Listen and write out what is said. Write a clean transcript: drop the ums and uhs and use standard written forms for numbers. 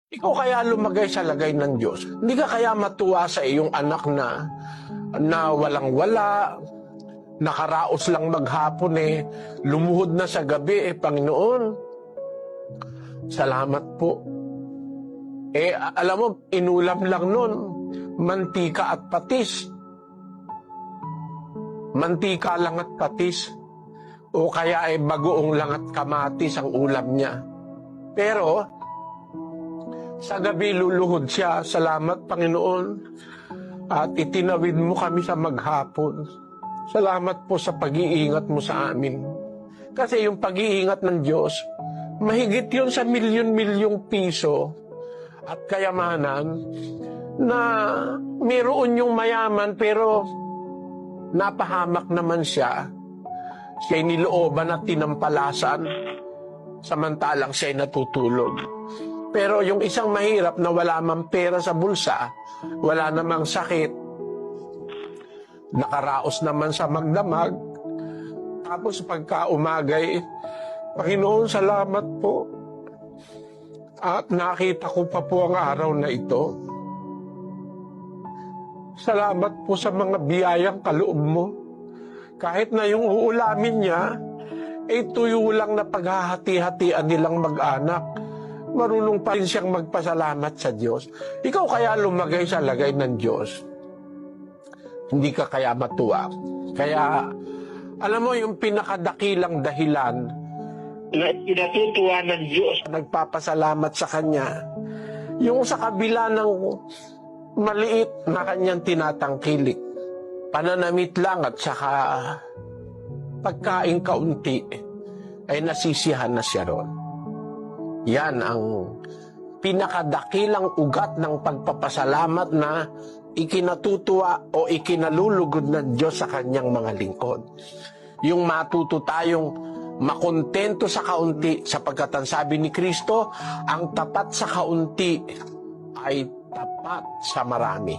Ikaw kaya lumagay sa lagay ng Diyos. Hindi ka kaya matuwa sa iyong anak na walang-wala, nakaraos lang maghapon lumuhod na sa gabi Panginoon. Salamat po. Alam mo, inulam lang nun, mantika at patis. Mantika lang at patis. O kaya bagoong lang at kamatis ang ulam niya. Pero, sa gabi luluhod siya. Salamat, Panginoon. At itinawid mo kami sa maghapon. Salamat po sa pag-iingat mo sa amin. Kasi yung pag-iingat ng Diyos, mahigit yun sa milyon-milyong piso at kayamanan na mayroon yung mayaman pero napahamak naman siya. Siya'y nilooban at tinampalasan samantalang siya'y natutulog. Pero yung isang mahirap na wala mang pera sa bulsa, wala namang sakit, nakaraos naman sa magdamag, tapos pagka umagay, Panginoon, salamat po. At nakita ko pa po ang araw na ito. Salamat po sa mga biyayang kaloob mo. Kahit na yung uulamin niya, tuyo lang na paghahati-hatian nilang mag-anak. Marunong pa rin siyang magpasalamat sa Diyos. Ikaw kaya lumagay sa lagay ng Diyos. Hindi ka kaya matuwa. Kaya, alam mo yung pinakadakilang dahilan na pinatutuwa ng Diyos, nagpapasalamat sa Kanya, yung sa kabila ng maliit na Kanyang tinatangkilik, pananamit lang at saka pagkain kaunti, ay nasisihan na siya ron. Yan ang pinakadakilang ugat ng pagpapasalamat na ikinatutuwa o ikinalulugod ng Diyos sa Kanyang mga lingkod. Yung matuto tayong makontento sa kaunti sapagkat ang sabi ni Kristo, ang tapat sa kaunti ay tapat sa marami.